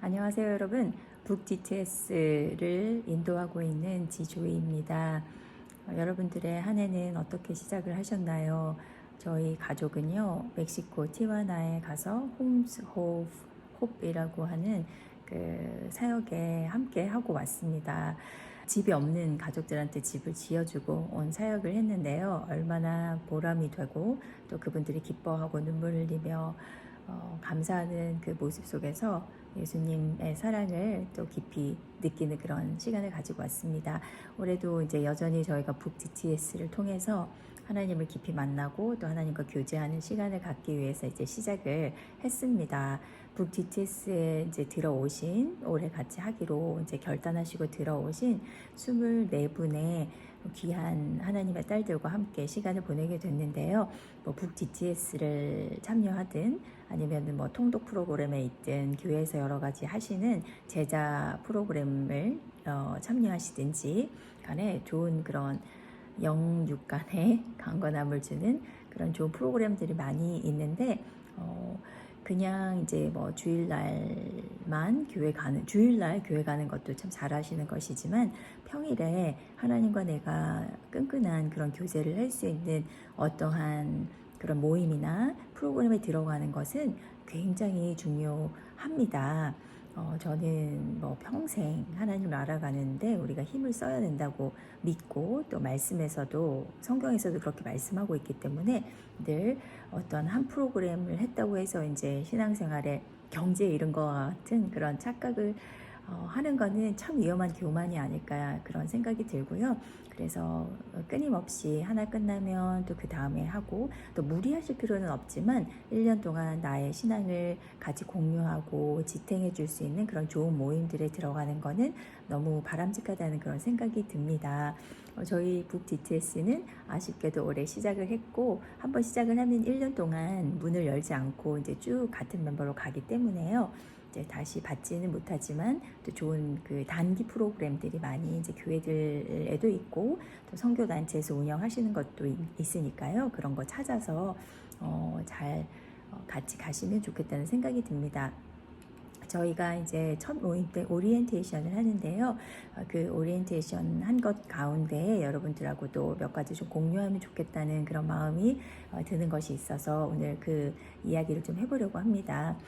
안녕하세요, 여러분. 북DTS를 인도하고 있는 지조이입니다. 여러분들의 한 해는 어떻게 시작을 하셨나요? 저희 가족은요, 멕시코 티와나에 가서 홈스 홉이라고 하는 그 사역에 함께 하고 왔습니다. 집이 없는 가족들한테 집을 지어주고 온 사역을 했는데요. 얼마나 보람이 되고 또 그분들이 기뻐하고 눈물을 흘리며 감사하는 그 모습 속에서 예수님의 사랑을 또 깊이 느끼는 그런 시간을 가지고 왔습니다. 올해도 이제 여전히 저희가 북 DTS를 통해서 하나님을 깊이 만나고 또 하나님과 교제하는 시간을 갖기 위해서 이제 시작을 했습니다. 북 DTS에 이제 들어오신, 올해 같이 하기로 이제 결단하시고 들어오신 24분의 귀한 하나님의 딸들과 함께 시간을 보내게 됐는데요. 북 DTS를 참여하든 아니면 뭐 통독 프로그램에 있든 교회에서 여러 가지 하시는 제자 프로그램을 참여하시든지 간에 좋은 그런 영육 간의 강건함을 주는 그런 좋은 프로그램들이 많이 있는데 그냥 이제 뭐 주일날 교회 가는 것도 참 잘하시는 것이지만 평일에 하나님과 내가 끈끈한 그런 교제를 할 수 있는 어떠한 그런 모임이나 프로그램에 들어가는 것은 굉장히 중요합니다. 저는 뭐 평생 하나님을 알아가는데 우리가 힘을 써야 된다고 믿고 또 말씀에서도 성경에서도 그렇게 말씀하고 있기 때문에 늘 어떤 한 프로그램을 했다고 해서 이제 신앙생활에 경제에 이른 것 같은 그런 착각을 하는 거는 참 위험한 교만이 아닐까 그런 생각이 들고요. 그래서 끊임없이 하나 끝나면 또 그 다음에 하고 또 무리하실 필요는 없지만 1년 동안 나의 신앙을 같이 공유하고 지탱해 줄 수 있는 그런 좋은 모임들에 들어가는 거는 너무 바람직하다는 그런 생각이 듭니다. 저희 북 DTS는 아쉽게도 올해 시작을 했고 한번 시작을 하면 1년 동안 문을 열지 않고 이제 쭉 같은 멤버로 가기 때문에요. 이제 다시 받지는 못하지만 또 좋은 그 단기 프로그램들이 많이 이제 교회들에도 있고 또 선교 단체에서 운영하시는 것도 있으니까요. 그런 거 찾아서 잘 같이 가시면 좋겠다는 생각이 듭니다. 저희가 이제 첫 모임 때 오리엔테이션을 하는데요. 그 오리엔테이션 한 것 가운데 여러분들하고도 몇 가지 좀 공유하면 좋겠다는 그런 마음이 드는 것이 있어서 오늘 그 이야기를 좀 해보려고 합니다.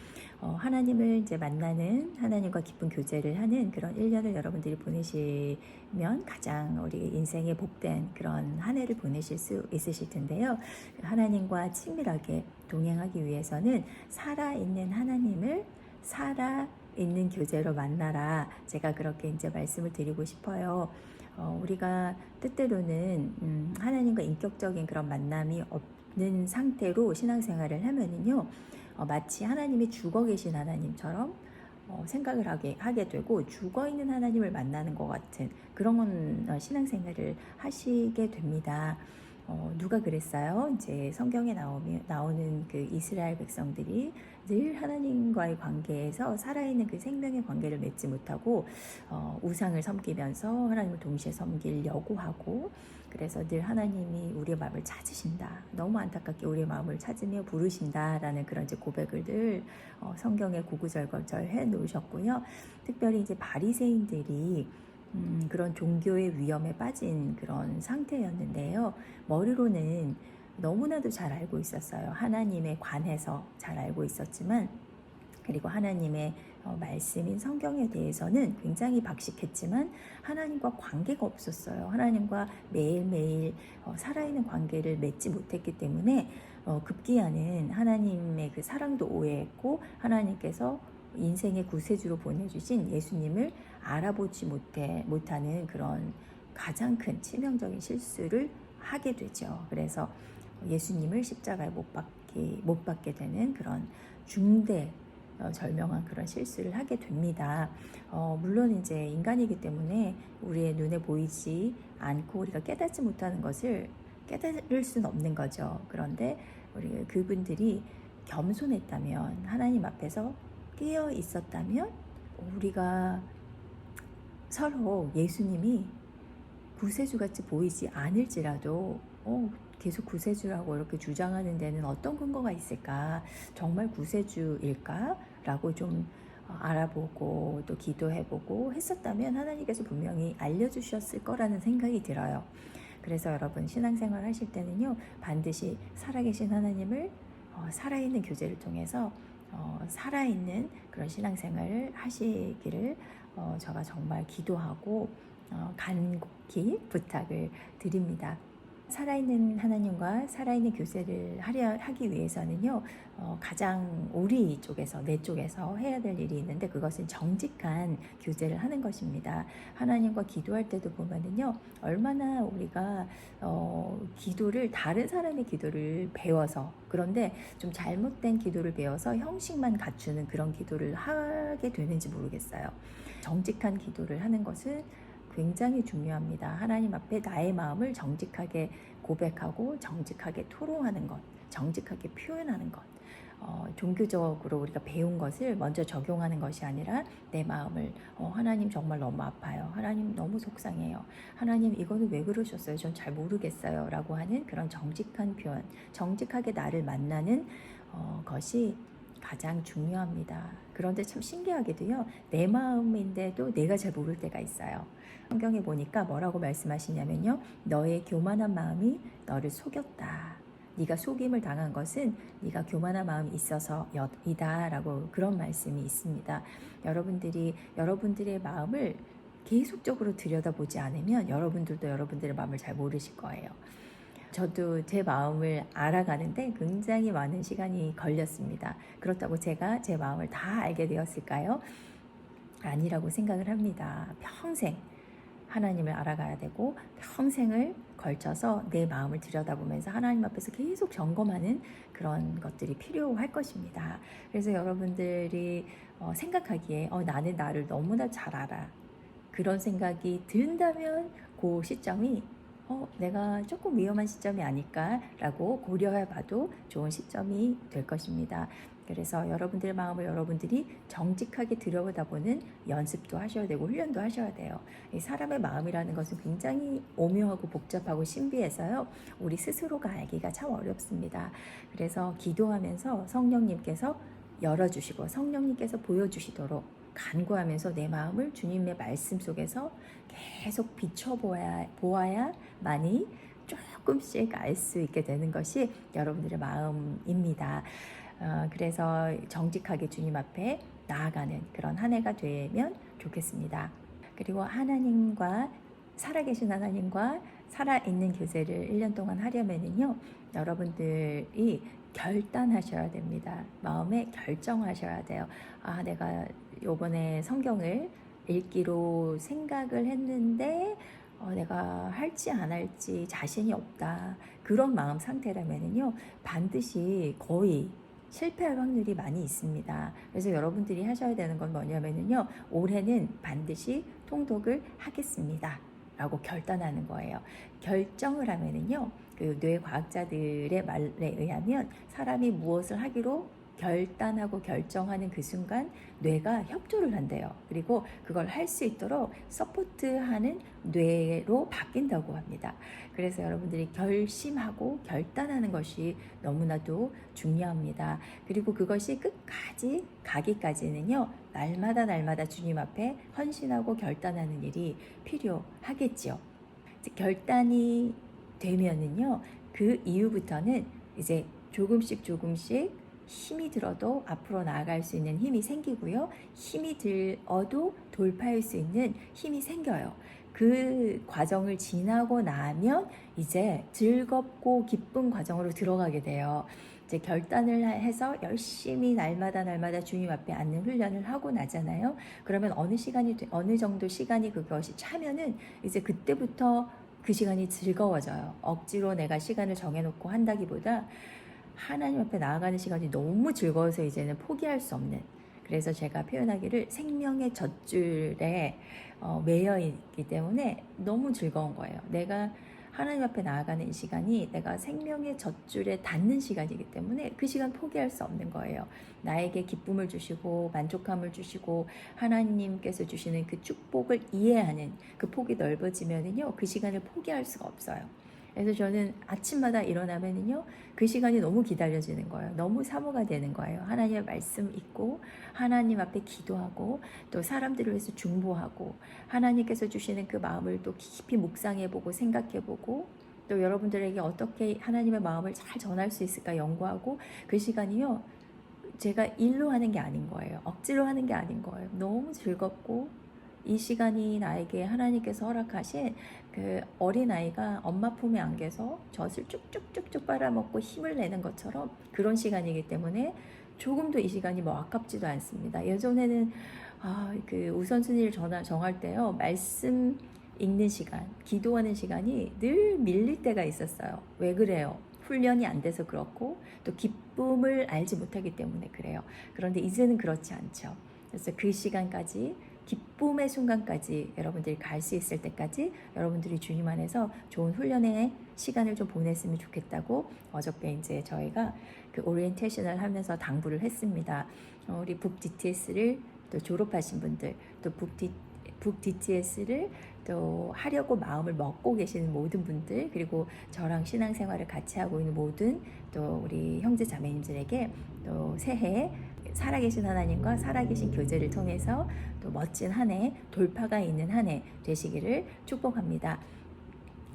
하나님을 이제 만나는 하나님과 깊은 교제를 하는 그런 1년을 여러분들이 보내시면 가장 우리 인생에 복된 그런 한 해를 보내실 수 있으실 텐데요. 하나님과 친밀하게 동행하기 위해서는 살아있는 하나님을 살아있는 교제로 만나라. 제가 그렇게 이제 말씀을 드리고 싶어요. 우리가 뜻대로는 하나님과 인격적인 그런 만남이 없는 상태로 신앙생활을 하면은요, 마치 하나님이 죽어 계신 하나님처럼 생각을 하게 되고 죽어 있는 하나님을 만나는 것 같은 그런 신앙생활을 하시게 됩니다. 누가 그랬어요? 이제 성경에 나오는 그 이스라엘 백성들이 늘 하나님과의 관계에서 살아있는 그 생명의 관계를 맺지 못하고 우상을 섬기면서 하나님을 동시에 섬기려고 하고 그래서 늘 하나님이 우리의 마음을 찾으신다. 너무 안타깝게 우리의 마음을 찾으며 부르신다라는 그런 이제 고백을 늘 성경에 구구절절 해 놓으셨고요. 특별히 이제 바리새인들이 그런 종교의 위험에 빠진 그런 상태였는데요. 머리로는 너무나도 잘 알고 있었어요. 하나님에 관해서 잘 알고 있었지만 그리고 하나님의 말씀인 성경에 대해서는 굉장히 박식했지만 하나님과 관계가 없었어요. 하나님과 매일매일 살아있는 관계를 맺지 못했기 때문에 급기야는 하나님의 그 사랑도 오해했고 하나님께서 인생의 구세주로 보내주신 예수님을 알아보지 못하는 그런 가장 큰 치명적인 실수를 하게 되죠. 그래서 예수님을 십자가에 못 박게 되는 그런 중대 절명한 그런 실수를 하게 됩니다. 물론 이제 인간이기 때문에 우리의 눈에 보이지 않고 우리가 깨닫지 못하는 것을 깨달을 수는 없는 거죠. 그런데 우리 그분들이 겸손했다면 하나님 앞에서 깨어 있었다면 우리가 서로 예수님이 구세주같이 보이지 않을지라도 계속 구세주라고 이렇게 주장하는 데는 어떤 근거가 있을까? 정말 구세주일까? 라고 좀 알아보고 또 기도해보고 했었다면 하나님께서 분명히 알려주셨을 거라는 생각이 들어요. 그래서 여러분 신앙생활 하실 때는요, 반드시 살아계신 하나님을 살아있는 교제를 통해서 살아있는 그런 신앙생활을 하시기를 제가 정말 기도하고 간곡히 부탁을 드립니다. 살아있는 하나님과 살아있는 교제를 하기 위해서는요, 가장 우리 쪽에서, 내 쪽에서 해야 될 일이 있는데, 그것은 정직한 교제를 하는 것입니다. 하나님과 기도할 때도 보면은요, 얼마나 우리가 기도를, 다른 사람의 기도를 배워서, 그런데 좀 잘못된 기도를 배워서 형식만 갖추는 그런 기도를 하게 되는지 모르겠어요. 정직한 기도를 하는 것은 굉장히 중요합니다. 하나님 앞에 나의 마음을 정직하게 고백하고 정직하게 토로하는 것, 정직하게 표현하는 것. 종교적으로 우리가 배운 것을 먼저 적용하는 것이 아니라 내 마음을 하나님 정말 너무 아파요. 하나님 너무 속상해요. 하나님 이거는 왜 그러셨어요? 전 잘 모르겠어요. 라고 하는 그런 정직한 표현, 정직하게 나를 만나는 것이 가장 중요합니다. 그런데 참 신기하게도요, 내 마음인데도 내가 잘 모를 때가 있어요. 성경에 보니까 뭐라고 말씀하시냐면요, 너의 교만한 마음이 너를 속였다. 네가 속임을 당한 것은 네가 교만한 마음이 있어서이다 라고 그런 말씀이 있습니다. 여러분들의 마음을 계속적으로 들여다보지 않으면 여러분들도 여러분들의 마음을 잘 모르실 거예요. 저도 제 마음을 알아가는데 굉장히 많은 시간이 걸렸습니다. 그렇다고 제가 제 마음을 다 알게 되었을까요? 아니라고 생각을 합니다. 평생 하나님을 알아가야 되고 평생을 걸쳐서 내 마음을 들여다보면서 하나님 앞에서 계속 점검하는 그런 것들이 필요할 것입니다. 그래서 여러분들이 생각하기에 나는 나를 너무나 잘 알아. 그런 생각이 든다면 그 시점이 내가 조금 위험한 시점이 아닐까라고 고려해봐도 좋은 시점이 될 것입니다. 그래서 여러분들의 마음을 여러분들이 정직하게 들여다보는 연습도 하셔야 되고 훈련도 하셔야 돼요. 이 사람의 마음이라는 것은 굉장히 오묘하고 복잡하고 신비해서요, 우리 스스로가 알기가 참 어렵습니다. 그래서 기도하면서 성령님께서 열어주시고 성령님께서 보여주시도록 간구하면서 내 마음을 주님의 말씀 속에서 계속 보아야만이 조금씩 알 수 있게 되는 것이 여러분들의 마음입니다. 그래서 정직하게 주님 앞에 나아가는 그런 한 해가 되면 좋겠습니다. 그리고 살아계신 하나님과 살아있는 교제를 1년 동안 하려면요, 여러분들이 결단하셔야 됩니다. 마음에 결정하셔야 돼요. 내가 요번에 성경을 읽기로 생각을 했는데 내가 할지 안 할지 자신이 없다. 그런 마음 상태라면요, 반드시 거의 실패할 확률이 많이 있습니다. 그래서 여러분들이 하셔야 되는 건 뭐냐면요, 올해는 반드시 통독을 하겠습니다. 라고 결단하는 거예요. 결정을 하면은요, 그 뇌과학자들의 말에 의하면 사람이 무엇을 하기로 결단하고 결정하는 그 순간 뇌가 협조를 한대요. 그리고 그걸 할 수 있도록 서포트하는 뇌로 바뀐다고 합니다. 그래서 여러분들이 결심하고 결단하는 것이 너무나도 중요합니다. 그리고 그것이 끝까지 가기까지는요, 날마다 주님 앞에 헌신하고 결단하는 일이 필요하겠지요. 결단이 되면은요, 그 이후부터는 이제 조금씩 힘이 들어도 앞으로 나아갈 수 있는 힘이 생기고요. 힘이 들어도 돌파할 수 있는 힘이 생겨요. 그 과정을 지나고 나면 이제 즐겁고 기쁜 과정으로 들어가게 돼요. 이제 결단을 해서 열심히 날마다 주님 앞에 앉는 훈련을 하고 나잖아요. 그러면 어느 정도 시간이 그것이 차면은 이제 그때부터 그 시간이 즐거워져요. 억지로 내가 시간을 정해놓고 한다기보다 하나님 앞에 나아가는 시간이 너무 즐거워서 이제는 포기할 수 없는, 그래서 제가 표현하기를 생명의 젖줄에 매여 있기 때문에 너무 즐거운 거예요. 내가 하나님 앞에 나아가는 이 시간이 내가 생명의 젖줄에 닿는 시간이기 때문에 그 시간 포기할 수 없는 거예요. 나에게 기쁨을 주시고 만족감을 주시고 하나님께서 주시는 그 축복을 이해하는 그 폭이 넓어지면은요, 그 시간을 포기할 수가 없어요. 그래서 저는 아침마다 일어나면은요, 그 시간이 너무 기다려지는 거예요. 너무 사모가 되는 거예요. 하나님의 말씀 읽고, 하나님 앞에 기도하고, 또 사람들을 위해서 중보하고, 하나님께서 주시는 그 마음을 또 깊이 묵상해보고, 생각해보고, 또 여러분들에게 어떻게 하나님의 마음을 잘 전할 수 있을까 연구하고, 그 시간이요, 제가 일로 하는 게 아닌 거예요. 억지로 하는 게 아닌 거예요. 너무 즐겁고, 이 시간이 나에게 하나님께서 허락하신 그 어린아이가 엄마 품에 안겨서 젖을 쭉쭉쭉쭉 빨아먹고 힘을 내는 것처럼 그런 시간이기 때문에 조금도 이 시간이 뭐 아깝지도 않습니다. 예전에는 그 우선순위를 정할 때요, 말씀 읽는 시간, 기도하는 시간이 늘 밀릴 때가 있었어요. 왜 그래요? 훈련이 안 돼서 그렇고 또 기쁨을 알지 못하기 때문에 그래요. 그런데 이제는 그렇지 않죠. 그래서 그 시간까지, 기쁨의 순간까지 여러분들이 갈 수 있을 때까지 여러분들이 주님 안에서 좋은 훈련의 시간을 좀 보냈으면 좋겠다고 어저께 이제 저희가 그 오리엔테이션을 하면서 당부를 했습니다. 우리 북 DTS를 또 졸업하신 분들, 또 북 DTS를 또 하려고 마음을 먹고 계시는 모든 분들, 그리고 저랑 신앙생활을 같이 하고 있는 모든 또 우리 형제 자매님들에게 또 새해 살아계신 하나님과 살아계신 교제를 통해서 또 멋진 한 해, 돌파가 있는 한 해 되시기를 축복합니다.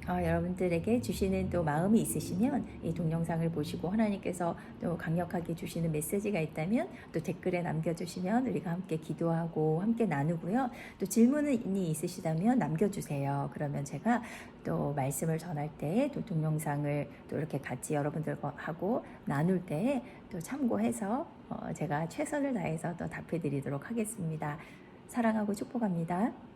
여러분들에게 주시는 또 마음이 있으시면 이 동영상을 보시고 하나님께서 또 강력하게 주시는 메시지가 있다면 또 댓글에 남겨주시면 우리가 함께 기도하고 함께 나누고요. 또 질문이 있으시다면 남겨주세요. 그러면 제가 또 말씀을 전할 때 또 동영상을 또 이렇게 같이 여러분들과 하고 나눌 때 또 참고해서 제가 최선을 다해서 또 답해드리도록 하겠습니다. 사랑하고 축복합니다.